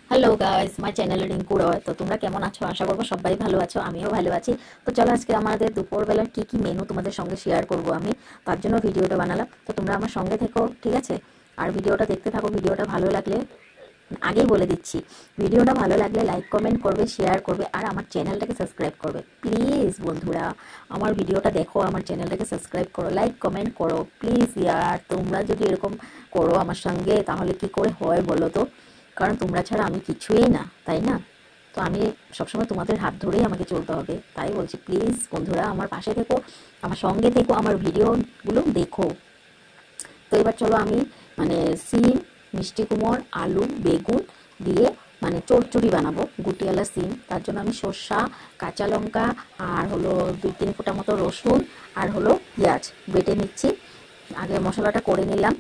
Hello guys, my channel Rinku Roy. তো তোমরা কেমন আছো? আশা করবো সবাই ভালো আছো, আমিও ভালো আছি। তো চলো আজকে আমাদের দুপুরবেলার কি কি মেনু তোমাদের সঙ্গে শেয়ার করব আমি, তার জন্য ভিডিওটা বানালাম। তো তোমরা আমার সঙ্গে থেকো, ঠিক আছে? আর ভিডিওটা দেখতে থাকো। ভিডিওটা ভালো লাগলে, আগেই বলে দিচ্ছি, ভিডিওটা ভালো লাগলে লাইক কমেন্ট করবে, শেয়ার করবে, আর আমার চ্যানেলটাকে সাবস্ক্রাইব করবে প্লিজ। বন্ধুরা, আমার ভিডিওটা দেখো, আমার চ্যানেলটাকে সাবস্ক্রাইব করো, লাইক কমেন্ট করো প্লিজ ইয়ার। তোমরা যদি এরকম করো আমার সঙ্গে, তাহলে কি করে হয় বলো তো? কারণ তোমরা ছাড়া আমি কিছুই না, তাই না? তো আমি সবসময় তোমাদের হাত ধরেই আমাকে চলতে হবে, তাই বলছি প্লিজ বন্ধুরা আমার পাশে থেকো, আমার সঙ্গে থেকো, আমার ভিডিওগুলো দেখো। তো এবার চলো আমি মানে সিম, মিষ্টি কুমড়, আলু, বেগুন দিয়ে মানে চচ্চড়ি বানাবো, গুটিয়ালা সিম। তার জন্য আমি সর্ষা, কাঁচা লঙ্কা আর হলো 2-3 ফোঁটা মতো রসুন আর হলো পেঁয়াজ বেটে নিচ্ছি। আগে মশলাটা করে নিলাম,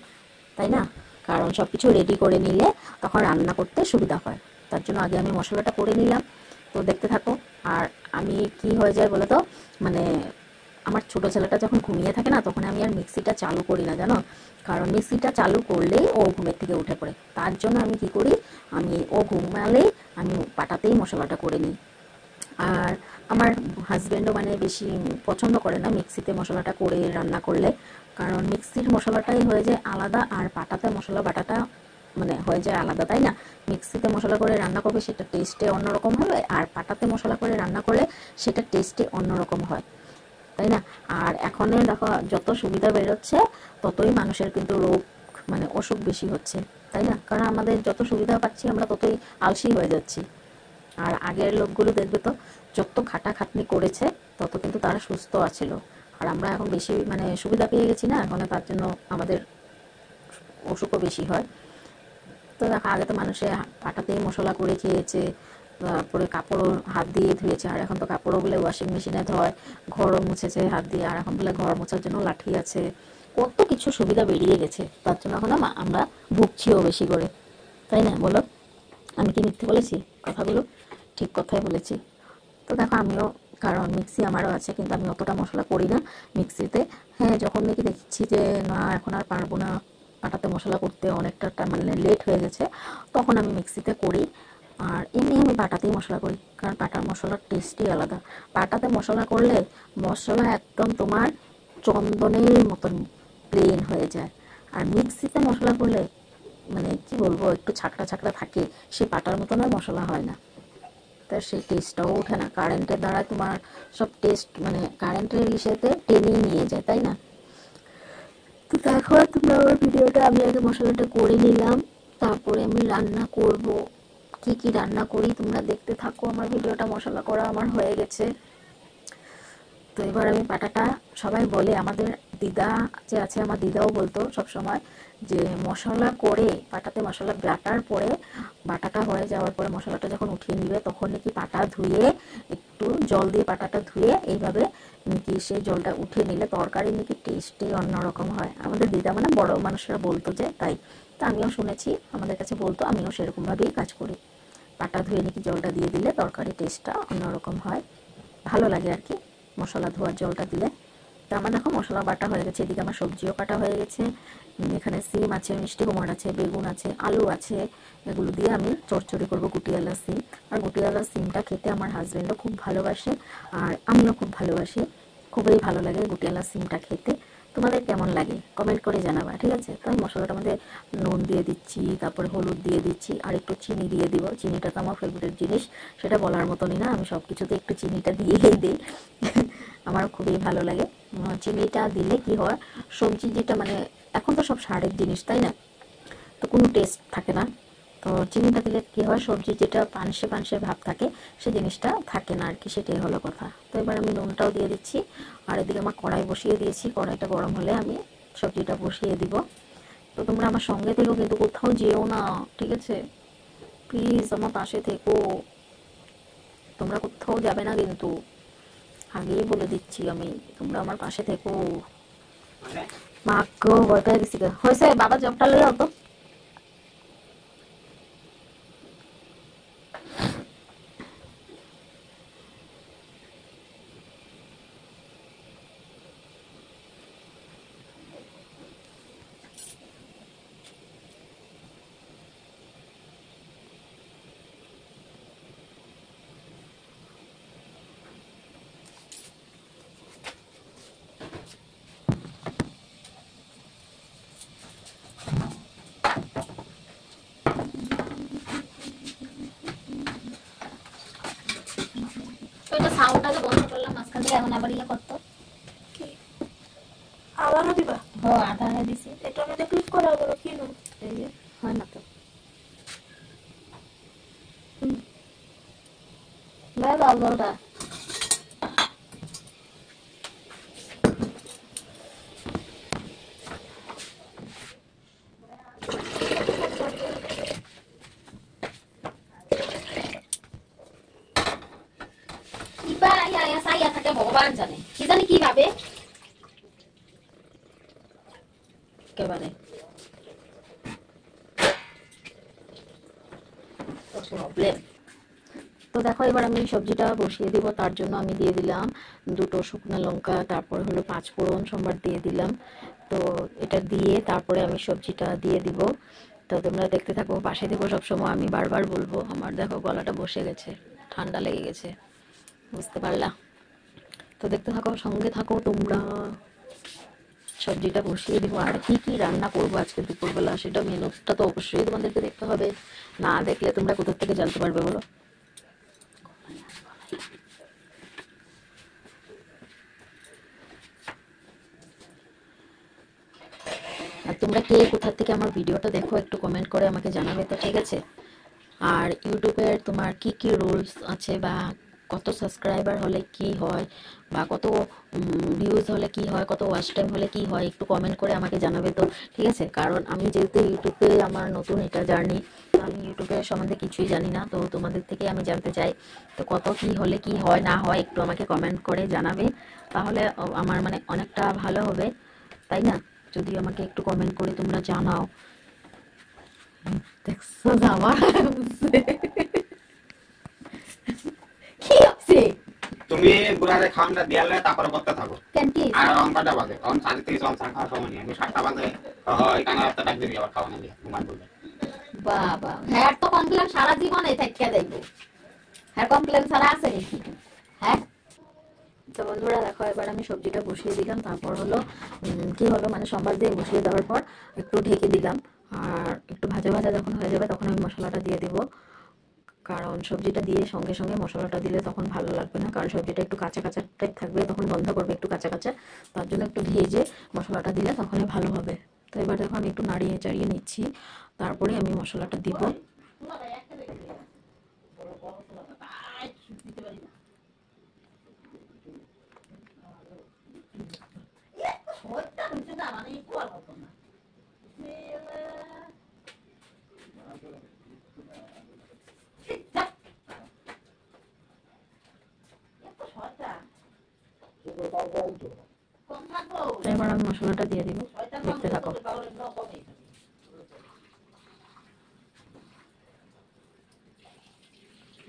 তাই না? কারণ সব কিছু রেডি করে নিলে তখন রান্না করতে সুবিধা হয়। তার জন্য আগে আমি মশলাটা করে নিলাম। তো দেখতে থাকো। আর আমি কি হয়ে যায় বলো তো, মানে আমার ছোটো ছেলেটা যখন ঘুমিয়ে থাকে না, তখন আমি আর মিক্সিটা চালু করি না, জানো? কারণ মিক্সিটা চালু করলেই ও ঘুমের থেকে উঠে পড়ে। তার জন্য আমি কি করি, আমি ও ঘুমালেই আমি পাটাতেই মশলাটা করে নিই। আর আমার হাজব্যান্ডও মানে বেশি পছন্দ করে না মিক্সিতে মশলাটা করে রান্না করলে, কারণ মিক্সির মশলাটাই হয়ে যায় আলাদা, আর পাটাতে মশলা বাটাটা মানে হয়ে যায় আলাদা, তাই না? মিক্সিতে মশলা করে রান্না করবে সেটা টেস্টে অন্যরকম হবে, আর পাটাতে মশলা করে রান্না করলে সেটা টেস্টে অন্যরকম হয়, তাই না? আর এখন দেখো যত সুবিধা বেরোচ্ছে, ততই মানুষের কিন্তু রোগ মানে অসুখ বেশি হচ্ছে, তাই না? কারণ আমাদের যত সুবিধা পাচ্ছি আমরা ততই আলসি হয়ে যাচ্ছি। আর আগের লোকগুলো দেখবে তো, যত খাটাখাটনি করেছে তত কিন্তু তারা সুস্থ আছিল। আর আমরা এখন বেশি মানে সুবিধা পেয়ে গেছি না এখন, তার জন্য আমাদের অসুখও বেশি হয়। তো দেখো আগে তো মানুষে পাটাতেই মশলা করে খেয়েছে, তারপরে কাপড়ও হাত দিয়ে ধুয়েছে, আর এখন তো কাপড়ও বলে ওয়াশিং মেশিনে ধোয়, ঘরও মুছেছে হাত দিয়ে, আর এখন বলে ঘর মোছার জন্য লাঠি আছে। কত কিছু সুবিধা বেরিয়ে গেছে, তার জন্য এখন আমরা ভুগছিও বেশি করে, তাই না বলো? আমি কি মিথ্যে বলেছি কথাগুলো? ঠিক কথাই বলেছি। তো দেখো আমিও, কারণ মিক্সি আমারও আছে কিন্তু আমি অতটা মশলা করি না মিক্সিতে। হ্যাঁ, যখন নাকি দেখছি যে না এখন আর পারবো না পাটাতে মশলা করতে, অনেকটা মানে লেট হয়ে গেছে, তখন আমি মিক্সিতে করি। আর এমনি আমি পাটাতেই মশলা করি, কারণ পাটার মশলার টেস্টই আলাদা। পাটাতে মশলা করলে মশলা একদম তোমার চন্দনের মতন প্লেন হয়ে যায়। আর মিক্সিতে মশলা করলে মানে কি বলবো, একটু ছাকড়া ছাকড়া থাকে, সে পাটার মতন আর মশলা হয় না। তার সেই টেস্টটাও ওঠে না, কারেন্টের দ্বারা তোমার সব টেস্ট মানে কারেন্টের ইসেতে টেনেই নিয়ে যায়, তাই না? তো দেখো তোমরা আমার ভিডিওটা, আমি আগে মশলাটা করে নিলাম, তারপরে আমি রান্না করব। কি কি রান্না করি তোমরা দেখতে থাকো। আমার ভিডিওটা মশলা করা আমার হয়ে গেছে। তো এবার আমি পাটাটা, সবাই বলে আমাদের দিদা যে আছে, আমার দিদাও বলতো সব সময় যে মশলা করে পাটাতে মশলা বাটার পরে, বাটাটা হয়ে যাওয়ার পরে মশলাটা যখন উঠিয়ে নিবে তখন নাকি পাটা ধুয়ে, একটু জল দিয়ে পাটাটা ধুয়ে এইভাবে নাকি সেই জলটা উঠিয়ে নিলে তরকারি নাকি টেস্টই অন্যরকম হয়। আমাদের দিদা মানে বড় মানুষরা বলতো যে, তাই। তা আমিও শুনেছি, আমাদের কাছে বলতো, আমিও সেরকমভাবেই কাজ করি। পাটা ধুয়ে নাকি জলটা দিয়ে দিলে তরকারি টেস্টটা অন্যরকম হয়, ভালো লাগে আর কি, মশলা ধোয়ার জলটা দিলে। তো আমার দেখো মশলা বাটা হয়ে গেছে, এদিকে আমার সবজিও কাটা হয়ে গেছে। এখানে সিম আছে, মিষ্টি কুমড় আছে, বেগুন আছে, আলু আছে। এগুলো দিয়ে আমি চচ্চড়ি করবো গুটিয়ালা সিম। আর গুটিয়ালা সিমটা খেতে আমার হাজব্যান্ডও খুব ভালোবাসে, আর আমিও খুব ভালোবাসি। খুবই ভালো লাগে গুটিয়ালা সিমটা খেতে। তোমাদের কেমন লাগে কমেন্ট করে জানাবা, ঠিক আছে? তো আমি মশলাটার মধ্যে নুন দিয়ে দিচ্ছি, তারপরে হলুদ দিয়ে দিচ্ছি, আর একটু চিনি দিয়ে দিব। চিনিটা তো আমার ফেভারিট জিনিস, সেটা বলার মতনই না, আমি সব কিছুতে একটু চিনিটা দিয়েই দিই। আমার খুবই ভালো লাগে। চিনিটা দিলে কি হয়, সবজি যেটা মানে এখন তো সব সারের জিনিস, তাই না? তো কোনো টেস্ট থাকে না। তো চিনিটা দিলে কি হয়, সবজি যেটা পানসে পানসে ভাব থাকে সেই জিনিসটা থাকে না আর কি, সেটাই হলো কথা। তো এবার আমি নুনটাও দিয়ে দিচ্ছি। আর এদিকে আমার কড়াই বসিয়ে দিয়েছি, কড়াইটা গরম হলে আমি সবজিটা বসিয়ে দিব। তো তোমরা আমার সঙ্গে থেকো, কিন্তু কোথাও যেও না, ঠিক আছে? প্লিজ আমার পাশে থেকো, তোমরা কোথাও যাবে না কিন্তু, আগেই বলে দিচ্ছি আমি, তোমরা আমার পাশে থেকো। মা কেউ ভয় পেয়ে গেছি হয়েছে, বাবা জবটা লই তো। এটা সাউন্ডটাকে বন্ধ করলাম মাঝখান থেকে, এখন আবার ইয়ে করতো আবারও দিবা? হ্যাঁ আধা হয়ে দিছি। এটা আমি ক্লিক করা আবার কি না, এই যে হয় না তো দাও জলটা। থাকে ভগবান জানে, কি জানি কি ভাবে একেবারে প্রবলেম। তো দেখো এবার আমি সবজিটা বসিয়ে দিব, তার জন্য আমি দিয়ে দিলাম 2টো শুকনো লঙ্কা, তারপরে হলো 5 ফোড়ন সম্বার দিয়ে দিলাম। তো এটা দিয়ে তারপরে আমি সবজিটা দিয়ে দিব। তো তোমরা দেখতে থাকো, পাশে দেখো, সবসময় আমি বারবার বলবো। আমার দেখো গলাটা বসে গেছে, ঠান্ডা লেগে গেছে, বুঝতে পারলা? তো দেখতে থাকো, সঙ্গে থাকো তোমরা। সবজিটা বসিয়ে দিব, আর কি কি রান্না করবো আজকে দুপুরবেলা সেটা মেনুটা তো অবশ্যই তোমাদেরকে দেখতে হবে, না দেখলে তোমরা কোথা থেকে জানতে পারবে বলো? আর তোমরা কে কোথা থেকে আমার ভিডিওটা দেখো একটু কমেন্ট করে আমাকে জানাবে তো, ঠিক আছে? আর ইউটিউবের তোমার কি কি রুলস আছে, বা কত সাবস্ক্রাইবার হলে কি হয়, বা কত ভিউজ হলে কি হয়, কত ওয়াচ টাইম হলে কি হয়, একটু কমেন্ট করে আমাকে জানাবে তো, ঠিক আছে? কারণ আমি যেহেতু ইউটিউবে আমার নতুন এটা জার্নি, আমি ইউটিউবের সম্বন্ধে কিছুই জানি না, তো তোমাদের থেকে আমি জানতে চাই। তো কত কি হলে কি হয় না হয় একটু আমাকে কমেন্ট করে জানাবে, তাহলে আমার মানে অনেকটা ভালো হবে, তাই না? যদি আমাকে একটু কমেন্ট করে তোমরা জানাও। দেখছো আমার কি হচ্ছে? তুমি বুড়ারে খামটা দিয়ালে তারপরে করতে থাকো। কেন কি? আর অন কটা বাজে? অন 3:30 অন চা খাওয়ার সময় নেই। 7টা বাজে ওই কানা রাস্তা ডাক দিবি আবার খাওয়া নিয়ে ঘুমান বলবে। বাবা, হ্যাঁ তো কমপ্লেন সারা জীবনে থাইকা যাইব। হ্যাঁ কমপ্লেন ছাড়া আছে নাকি? হ্যাঁ। তো বন্ধুরা দেখো, এবার আমি সবজিটা বসিয়ে দিলাম, তারপর হলো কি হলো মানে সম্বাদ দিয়ে বসিয়ে দেওয়ার পর একটু ঢেকে দিলাম, আর একটু ভাজা ভাজা যখন হয়ে যাবে তখন আমি মশলাটা দিয়ে দিব। কারণ সবজিটা দিয়ে সঙ্গে সঙ্গে মশলাটা দিলে তখন ভালো লাগবে না, কারণ সবজিটা একটু কাঁচা কাঁচা টাইপ থাকবে, তখন গন্ধ করবে একটু কাঁচা কাঁচা, তার জন্য একটু ভেজে মশলাটা দিলে তখনই ভালো হবে। তো এবার দেখো আমি একটু নাড়িয়ে চাড়িয়ে নিচ্ছি, তারপরে আমি মশলাটা দিব। এবার আমি মশলাটা দিয়ে দিব, দেখতে থাকো।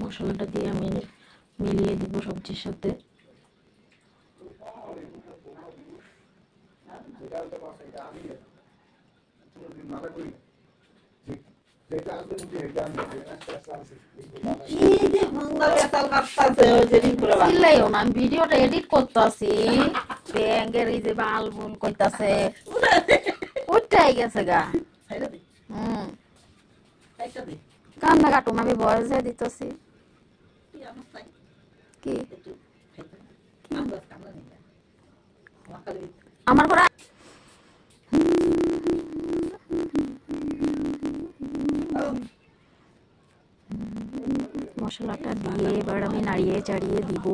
মশলাটা দিয়ে আমি মিলিয়ে দিব সবজির সাথে। চিল্লাইও না, আমি ভিডিওটা এডিট করতেছি, ব্যাঙের এই যে বাল বুল কইতাছে, উঠাই গেছে গা। কান্না কাটুন, আমি বয়সে দিতেছি। কি আমার ঘরে মশলাটা দিয়ে এবার আমি নাড়িয়ে চাড়িয়ে দিব,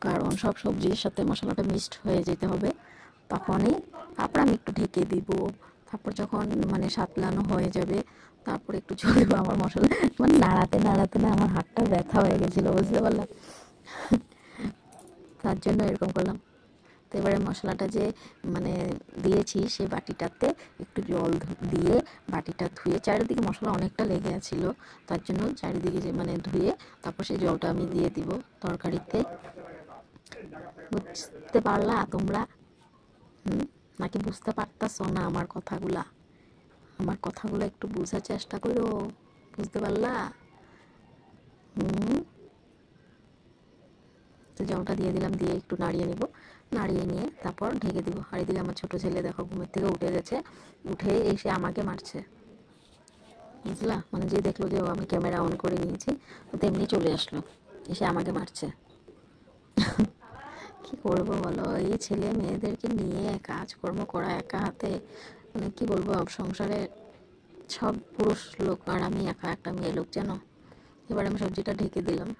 কারণ সব সবজির সাথে মশলাটা মিক্সড হয়ে যেতে হবে, তখনই তারপর আমি একটু ঢেকে দিব। তারপর যখন মানে সাতলানো হয়ে যাবে তারপর একটু চলবে। আমার মশলা মানে নাড়াতে নাড়াতে না আমার হাতটা ব্যথা হয়ে গেছিলো, বুঝতে পারলাম, তার জন্য এরকম করলাম। তো এবারে মশলাটা যে মানে দিয়েছি সেই বাটিটাতে একটু জল দিয়ে বাটিটা ধুয়ে, চারিদিকে মশলা অনেকটা লেগে আছিল, তার জন্য চারিদিকে যে মানে ধুয়ে তারপর সেই জলটা আমি দিয়ে দিব তরকারিতে। বুঝতে পারলা তোমরা? নাকি বুঝতে পারতাছো না আমার কথাগুলা? আমার কথাগুলো একটু বোঝার চেষ্টা করো, বুঝতে পারলা? তো জলটা দিয়ে দিলাম, দিয়ে একটু নাড়িয়ে নেব, নাড়িয়ে নিয়ে তারপর ঢেকে দিব। আর এদিকে আমার ছোট ছেলে দেখো ঘুমের থেকে উঠে গেছে, উঠে এসে আমাকে মারছে, বুঝলা? মানে যে দেখলো যে আমি ক্যামেরা অন করে নিয়েছি তো তেমনি চলে আসলো, এসে আমাকে মারছে। কি করবো বলো, এই ছেলে মেয়েদেরকে নিয়ে কাজকর্ম করা একা হাতে, মানে কি বলবো, সংসারে সব পুরুষ লোক আর আমি একা একটা মেয়ে লোক জানো। এবার আমি সবজিটা ঢেকে দিলাম।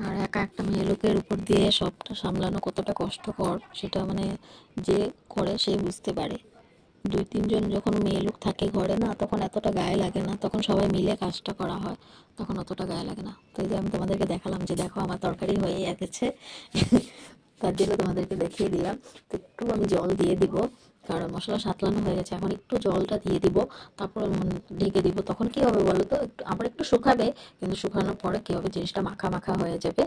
আর একা একটা মেয়ে লোকের উপর দিয়ে সবটা সামলানো কতটা কষ্টকর সেটা মানে যে করে সে বুঝতে পারে। 2-3 জন যখন মেয়ে লোক থাকে ঘরে না, তখন এতটা গায়ে লাগে না, তখন সবাই মিলে কাজটা করা হয়, তখন অতটা গায়ে লাগে না। তো এই যে আমি তোমাদেরকে দেখালাম যে দেখো আমার তরকারি হয়ে গেছে, তার জন্য তোমাদেরকে দেখিয়ে দিলাম। তো একটু আমি জল দিয়ে দিব, কারণ মশলা সাতলানো হয়ে গেছে, এখন একটু জলটা দিয়ে দিব, তারপর ঢেকে দিব। তখন কি হবে বলো তো, আবার একটু শুকাবে, কিন্তু শুকানোর পরে কি হবে, জিনিসটা মাখা মাখা হয়ে যাবে,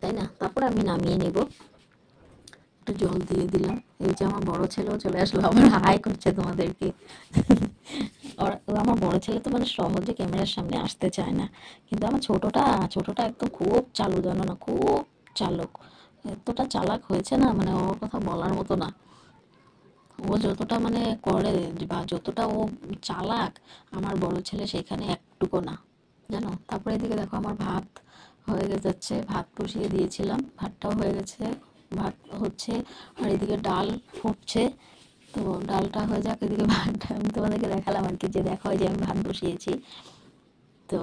তাই না? তারপর আমি নামিয়ে নেব। একটু জল দিয়ে দিলাম। এই যে আমার বড় ছেলেও চলে আসলো, আবার হাই করছে তোমাদেরকে। আর আমার বড় ছেলে তো মানে সহজে ক্যামেরার সামনে আসতে চায় না, কিন্তু আমার ছোটটা একদম খুব চালু, জানো না, খুব চালক। এতটা চালাক হয়েছে না, মানে ওর কথা বলার মতো না। ও যতটা মানে করে বা যতটা ও চালাক, আমার বড় ছেলে সেখানে একটুকু না, জানো। তারপরে এদিকে দেখো আমার ভাত হয়ে যাচ্ছে, ভাত বসিয়ে দিয়েছিলাম, ভাতটাও হয়ে গেছে, ভাত হচ্ছে। আর এদিকে ডাল ফুটছে। তো ডালটা হয়ে যাক, এদিকে ভাতটা আমি তোমাদেরকে দেখালাম আর কি, যে দেখো যে আমি ভাত বসিয়েছি। তো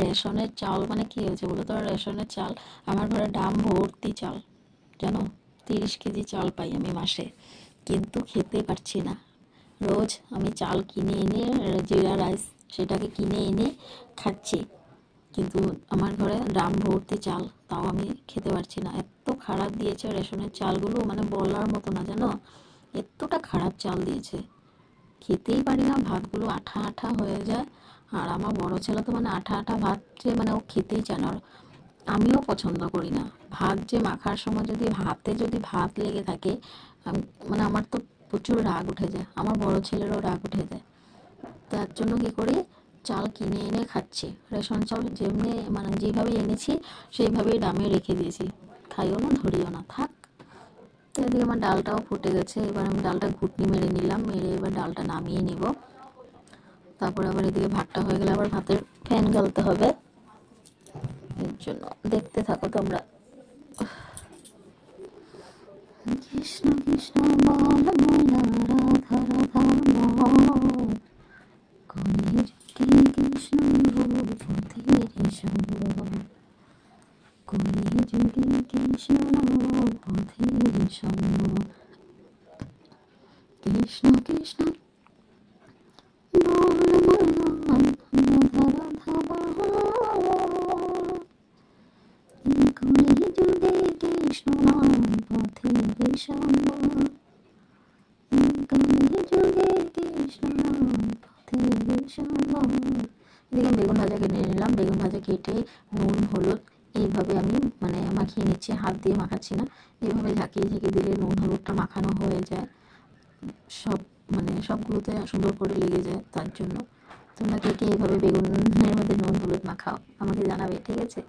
রেশনের চাল মানে কি হয়েছে বলো তো, রেশনের চাল, আমার ঘরে ডাম ভর্তি চাল, জানো। 30 কেজি চাল পাই আমি মাসে, কিন্তু খেতে পারছি না। রোজ আমি চাল কিনে এনে, জিরা রাইস সেটাকে কিনে এনে খাচ্ছি, কিন্তু আমার ঘরে ড্রাম ভর্তি চাল, তাও আমি খেতে পারছি না। এত খারাপ দিয়েছে রেশনের চালগুলো, মানে বলার মতো না, জানো। এতটা খারাপ চাল দিয়েছে, খেতেই পারি না, ভাতগুলো আঠা আঠা হয়ে যায়। আর আমার বড় ছেলে তো মানে আঠা আঠা ভাত যে মানে ও খেতেই চায় না। আর আমিও পছন্দ করি না ভাত, যে মাখার সময় যদি ভাতে যদি ভাত লেগে থাকে, মানে আমার তো প্রচুর রাগ উঠে যায়, আমার বড় ছেলেরও রাগ উঠে যায়। তার জন্য কি করি, চাল কিনে এনে খাচ্ছি, রেশন চাল যেমনি মানে যেভাবে এনেছি সেইভাবেই দামে রেখে দিয়েছি, খাইও না ধরিও না, থাক। তো এদিকে আমার ডালটাও ফুটে গেছে, এবার আমি ডালটা ঘুটনি মেরে নিলাম, মেরে এবার ডালটা নামিয়ে নিব। তারপর আবার এদিকে ভাতটা হয়ে গেলে আবার ভাতের ফ্যান গালতে হবে, এর জন্য দেখতে থাকো তোমরা। কৃষ্ণ কৃষ্ণ বল ময়না, রাধা রাধা বল, কলিযুগে কৃষ্ণ পথের সম্বল, কলিযুগে কৃষ্ণ পথের সম্বল, কৃষ্ণ কৃষ্ণ বল ময়না, রাধা রাধা বল, কলিযুগে কৃষ্ণ পথের সম্বল, কলিযুগে কৃষ্ণ পথের সম্বল। এদিকে বেগুন ভাজা কিনে নিলাম, বেগুন ভাজা কেটে নুন হলুদ এইভাবে আমি মানে মাখিয়ে নিচ্ছি, হাত দিয়ে মাখাচ্ছি না, এইভাবে ঝাঁকিয়ে ঝেঁকে দিলে নুন হলুদটা মাখানো হয়ে যায়, সব মানে সবগুলোতে সুন্দর করে লেগে যায়। তার জন্য তোমরা কে কে এইভাবে বেগুনের মধ্যে নুন হলুদ মাখাও আমাকে জানাবে, ঠিক আছে।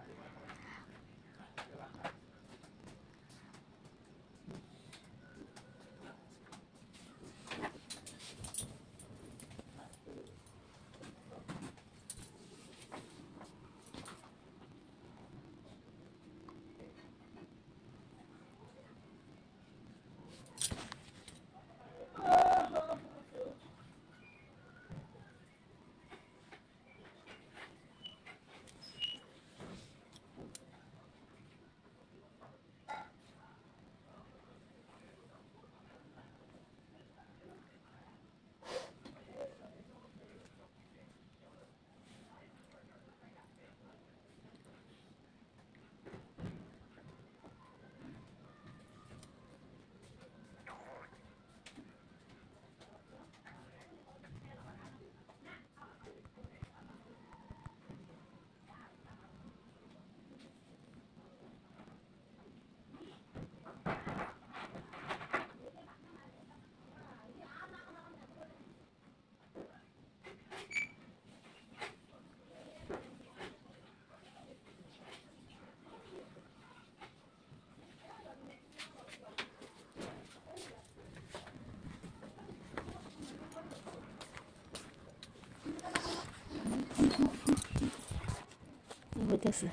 হইতেছে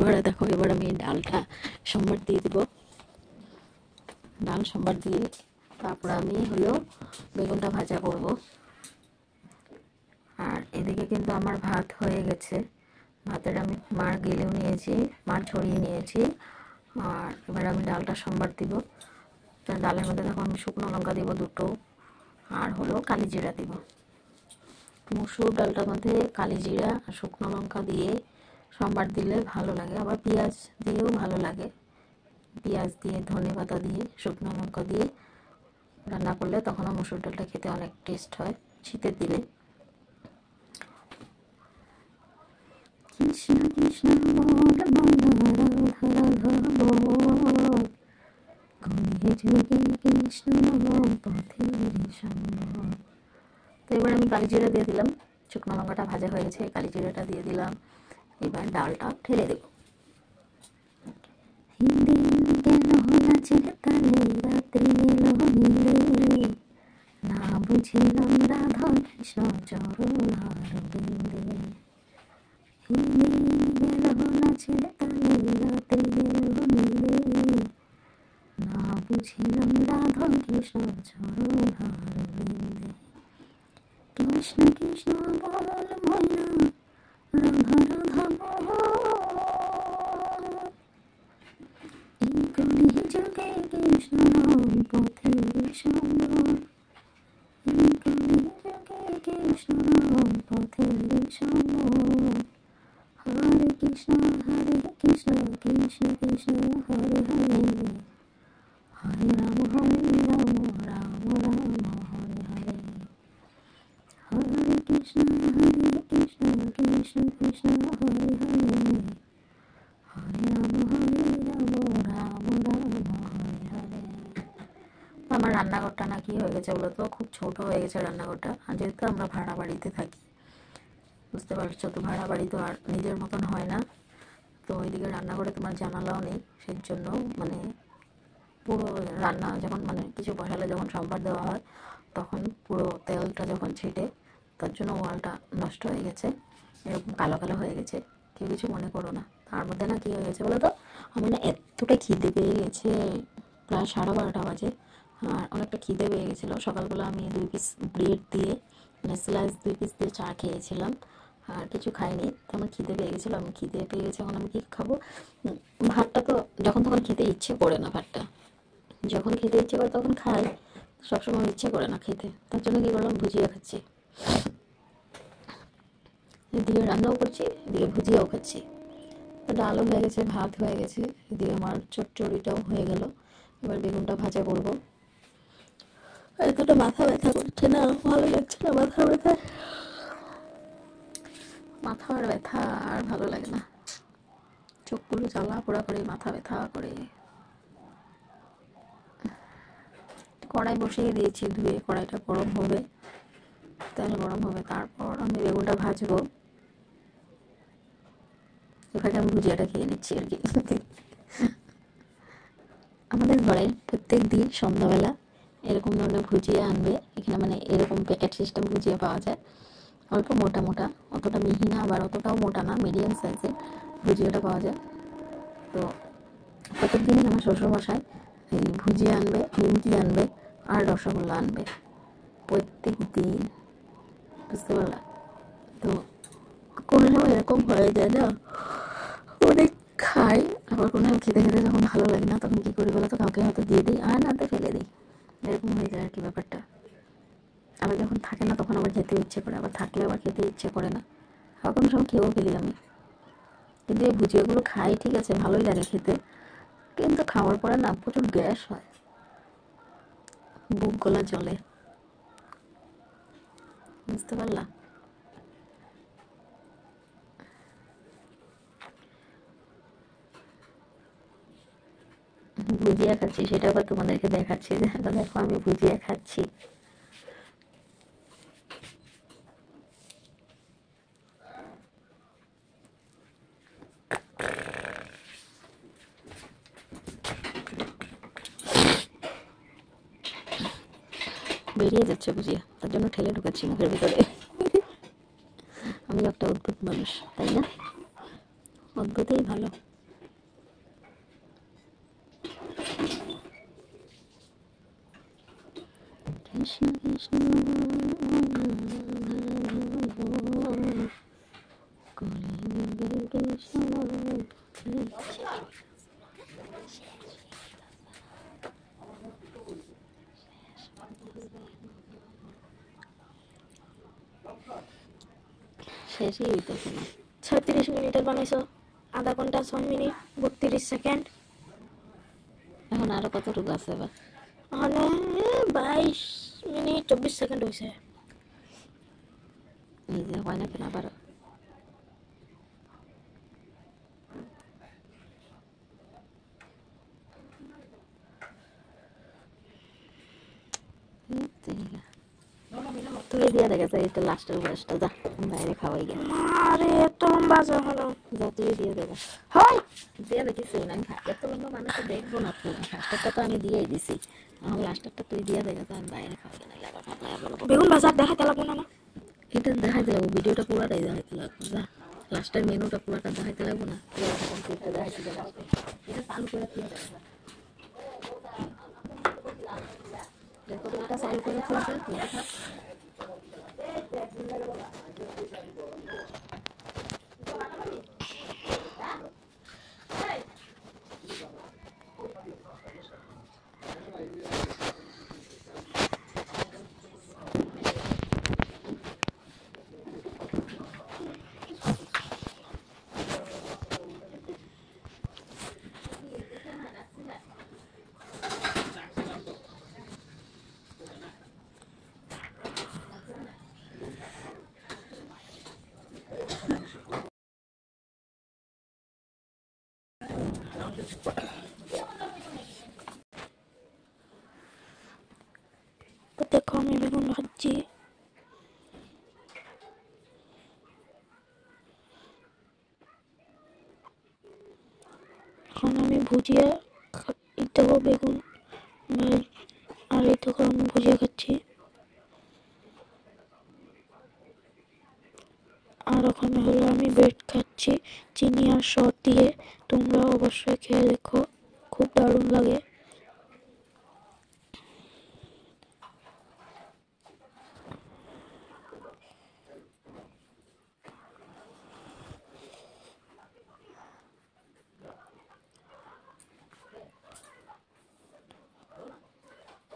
এবারে দেখো, এবার আমি ডালটা সম্বার দিয়ে দিব। ডাল সম্বার দিয়ে তারপর আমি হলো বেগুনটা ভাজা করব। আর এদিকে কিন্তু আমার ভাত হয়ে গেছে, ভাতের আমি মাড় গেলেও নিয়েছি, মাড় ছড়িয়ে নিয়েছি। আর এবার আমি ডালটা সম্বার দিব। তো ডালের মধ্যে দেখো আমি শুকনো লঙ্কা দিব 2টো, আর হলো কালি জিরা দিব। মসুর ডালটার মধ্যে কালি জিরা আর শুকনো লঙ্কা দিয়ে সম্বার দিলে ভালো লাগে, আবার পেঁয়াজ দিয়েও ভালো লাগে। পেঁয়াজ দিয়ে, ধনে পাতা দিয়ে, শুকনো লঙ্কা দিয়ে রান্না করলে তখনও মসুর ডালটা খেতে অনেক টেস্ট হয় শীতের দিনে। কৃষ্ণ কৃষ্ণ বল রাধা রাধা বল, ঘুরে যুগে কৃষ্ণ পথের সম্বল। তো এবার আমি কালি জিরা দিয়ে দিলাম, শুকনো লঙ্কাটা ভাজা হয়ে গেছে, কালি জিরাটা দিয়ে দিলাম। এবার ডালটা ঢেলে দেব। হিন্দি কেন নাচে তালে রাত্রি এলো নীলে, না বুঝিলাম রাধা কৃষ্ণ চরণ অরবিন্দে। হিন্দি গেল নাচে তালে রাত্রি এলো নীলে, না বুঝিলাম রাধা কৃষ্ণ চরণ অরবিন্দে। কৃষ্ণ কৃষ্ণ বল ময়না রাধা রাধা বল, এই কলি যুগে কৃষ্ণ নাম পথের সম্বল, এই কলি যুগে কৃষ্ণ নাম পথের সম্বল। হরে কৃষ্ণ কৃষ্ণ কৃষ্ণ হরে হরে, হরে রাম রাম রাম হরে হরে। হরে কৃষ্ণ কৃষ্ণ কৃষ্ণ হরে হরে, হরে রাম রাম হরে হরে। আমার রান্নাঘরটা না কি হয়ে গেছে বলো তো, খুব ছোট হয়ে গেছে রান্নাঘরটা। আর যেহেতু আমরা ভাড়া বাড়িতে থাকি, বুঝতে পারছো তো, ভাড়া বাড়ি তো আর নিজের মতন হয় না। তো ওইদিকে রান্নাঘরে তোমার জানালাও নেই, সেই জন্য মানে পুরো রান্না যখন মানে কিছু বসালে যখন সম্বার দেওয়া হয় তখন পুরো তেলটা যখন ছিটে, তার জন্য ওয়ালটা নষ্ট হয়ে গেছে, এরকম কালো কালো হয়ে গেছে। কেউ কিছু মনে করো না। তার মধ্যে না কী হয়ে গেছে বলো তো, আমার না এতটা খিদে পেয়ে গেছে, প্রায় 12:30 বাজে। আর অনেকটা খিদে পেয়ে গেছিলো। সকালবেলা আমি 2 পিস ব্রেড দিয়ে মানে স্লাইস 2 পিস দিয়ে চা খেয়েছিলাম, আর কিছু খাইনি। তো আমার খিদে পেয়ে গেছিলো, আমি খিদে পেয়ে গেছে, এখন আমি কী খাবো। ভাতটা তো যখন তখন খেতে ইচ্ছে করে না, ভাতটা যখন খেতে ইচ্ছে করে তখন খাই, সবসময় ইচ্ছে করে না খেতে। তার জন্য কী করলাম, ভুজিয়া খাচ্ছি। এদিকে রান্নাও করছি, এদিকে ভুজিয়াও খাচ্ছি। ডালও হয়ে গেছে, ভাত হয়ে গেছে, এদিকে আমার চচ্চড়িটাও হয়ে গেল। এবার বেগুনটা ভাজা করবো। এতটা মাথা ব্যথা করছে না, ভালো লাগছে না মাথা ব্যথা, মাথার ব্যথা আর ভালো লাগে না, চোখগুলো জ্বালা পোড়া করে, মাথা ব্যথা করে। কড়াই বসিয়ে দিয়েছি ধুয়ে, কড়াইটা গরম হবে, তেল গরম হবে, তারপর আমি বেগুনটা ভাজবো। এখানে আমি ভুজিয়াটা খেয়ে নিচ্ছি আর কি। আমাদের ঘরে প্রত্যেক দিন সন্ধ্যাবেলা এরকম ধরনের ভুজিয়া আনবে। এখানে মানে এরকম প্যাকেট সিস্টেম ভুজিয়া পাওয়া যায়, অল্প মোটা মোটা, অতটা মিহি না আবার অতটাও মোটা না, মিডিয়াম সাইজের ভুজিয়াটা পাওয়া যায়। তো প্রত্যেক দিনই আমার শ্বশুরমশাই এই ভুজিয়া আনবে, নিমকি আনবে, আর রসগোল্লা আনবে প্রত্যেক দিন, বুঝতে পারলা। তো কোনো সময় এরকম হয়ে যায় না, অনেক খাই, আবার কোনো খেতে খেতে যখন ভালো লাগে না তখন কী করি বলো তো, কাউকে হয়তো দিয়ে দিই, আর নাতে ফেলে দিই, এরকম হয়ে যায় আর কি ব্যাপারটা। আবার যখন থাকে না তখন আবার খেতে ইচ্ছে করে, আবার থাকলে আবার খেতে ইচ্ছে করে না, আবার কোনো সময় খেয়েও ফেলি আমি। কিন্তু এই ভুজিয়াগুলো খাই ঠিক আছে, ভালোই লাগে খেতে, কিন্তু খাওয়ার পরে না প্রচুর গ্যাস হয়, বুক গলা জ্বলে, বুঝতে পারলা। ভুজিয়া খাচ্ছি, সেটা আবার তোমাদেরকে দেখাচ্ছি, দেখো আমি ভুজিয়া খাচ্ছি। বেরিয়ে যাচ্ছে ভুজিয়া, তার জন্য ঠেলে ঢুকাচ্ছি মুখের ভিতরে। আমি একটা অদ্ভুত মানুষ, তাই না? অদ্ভুতই ভালো। কৃষ্ণ কৃষ্ণ শেষই হইতেছে না। 36 মিনিটের বানাইছো, আধা ঘন্টা 6 মিনিট 32 সেকেন্ড। এখন আরো কতটুকু আছে এবার? মানে 22 মিনিট 24 সেকেন্ড হয়েছে। এই যে হয় না কেন আবার? তুই দিয়ে দেখেছে এটা লাস্টের বয়সটা, যা বাইরে খাওয়াই গেল। আরে এত লম্বা আছে হলো। যা তুই দিয়ে দেবে। হয় দিয়ে দেখিস না, আমি এত লম্বা মানুষ দেখবো না তো। ফার্স্টারটা তো আমি দিয়েই দিছি, এখন লাস্টারটা তুই দিয়ে দেখেছে, আমি বাইরে খাওয়াই গেলে আবার ফাটায় বলবো। বেগুন ভাজা দেখাতে লাগবো না? এটা দেখাইতে লাগবো, ভিডিওটা পুরাটাই দেখাইতে লাগবো। যা লাস্টের মেনুটা পুরাটা দেখাইতে লাগবো না? এটা চালু করে দিয়ে দেবে। রেকর্ডিংটা চালু করে ফেলবে। তো দেখো আমি বেগুন ভাজছি। এখন আমি ভুজিয়া দেখো বেগুন আর এই দেখো আমি ভুজিয়া খাচ্ছি। আর ওখানে হলো আমি ব্রেড খাচ্ছি চিনি আর সর দিয়ে। তোমরা অবশ্যই খেয়ে দেখো, খুব দারুণ লাগে।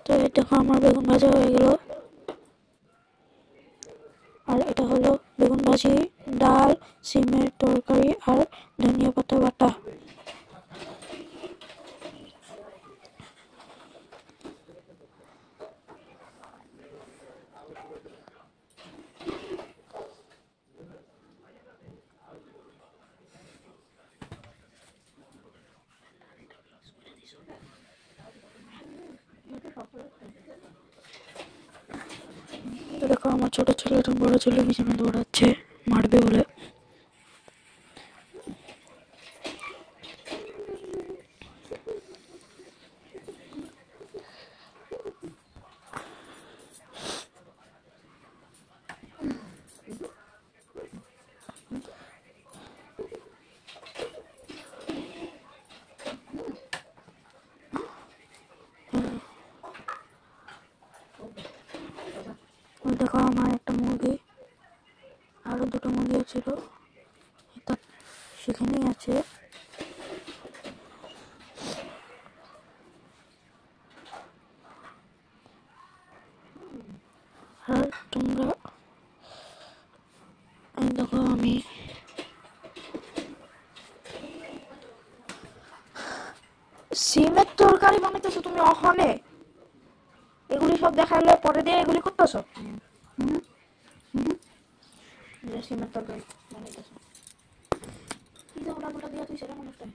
তো এই দেখো আমার বেগুন ভাজা হয়ে গেল। আর এটা হলো বেগুন ভাজি, ডাল, সিমের তরকারি আর ধনিয়া পাতা বাটা। তো দেখো আমার ছোট ছেলেটা বড় ছেলে পিছনে দৌড়াচ্ছে মারবে বলে। দেখো আমার একটা মুরগি, আরো দুটো মুরগি ছিল, এটা সেখানেই আছে। আর তোমরা দেখো আমি সিমের তরকারি বানাইতেছো তুমি অহনে, এগুলি সব দেখাইলে পরে দিয়ে এগুলি করতেছো। সিমের তরকারি বানাইতেছো কি যে ওটা মোটা দিয়া তুই সেটা মানুষটা।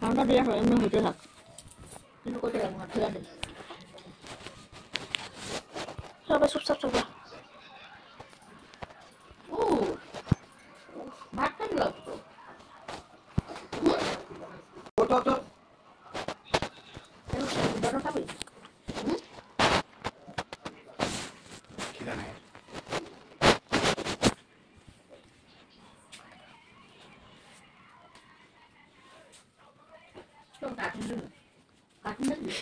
আমরা দিয়ে এমনি হইতে থাক, কিন্তু করতে যাবো না, ঠিক আছে? সবাই চুপচাপ চলবা। ভাতটা দিলাম তো। বড় খাবি? খিদে নাই। তো কার্টুন কার্টুন দেখবি?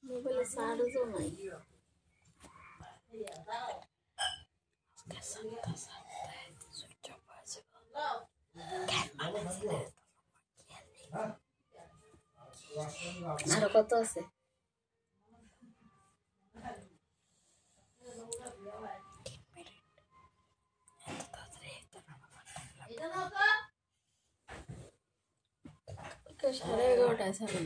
মোবাইলে চার্জও নাই। আরো কত আছে? সাড়ে 11টায় ছাড়েন।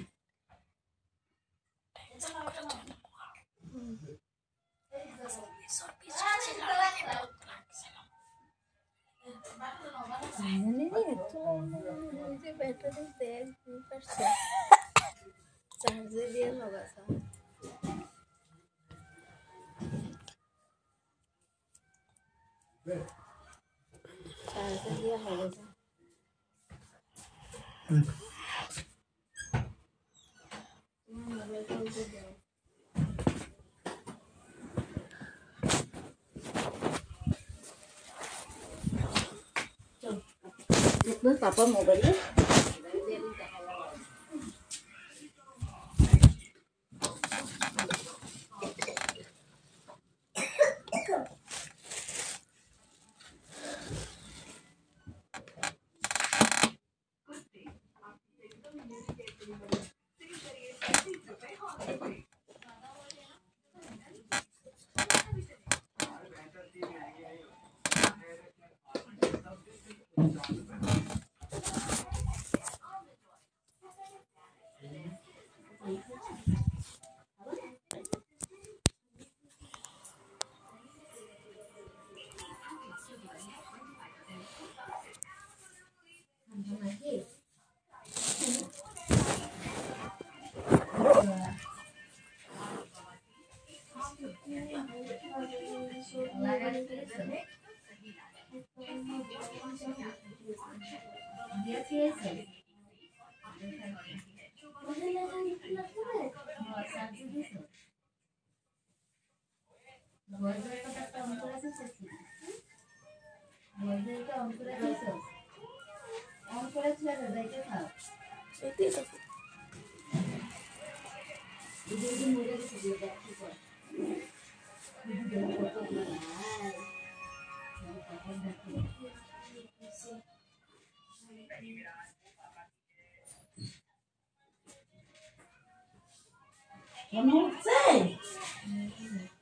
চার্জে দিয়ে লাগাছা চার্জে দিয়ে লাগাছা पापा मोबाइल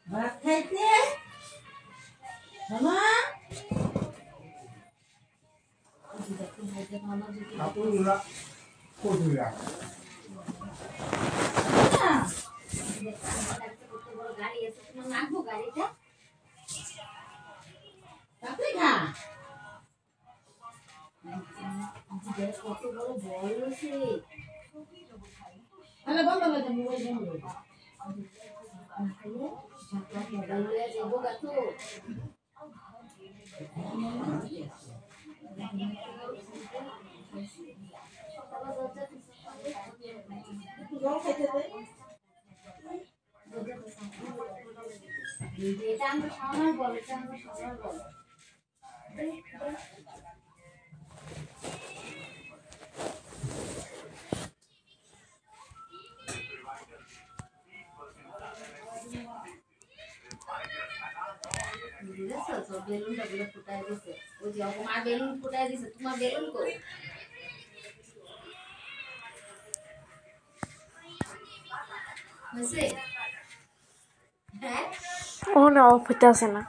ভাত খাইতে গাড়িটা কত বড় বল আছে বন্ধ হয়ে মোবাইল বন্ধ মোবাইল যাবো গাতো এটা আমরা সবার বল, এটা আমরা সবার বল। বুঝেছো তো বেলুনটা গুলো ফুটাই দিছে, ওই যে আমার বেলুন ফুটাই দিছে, তোমার বেলুন কই? হয়েছে? হ্যাঁ ও না, অফ হইতেছে না।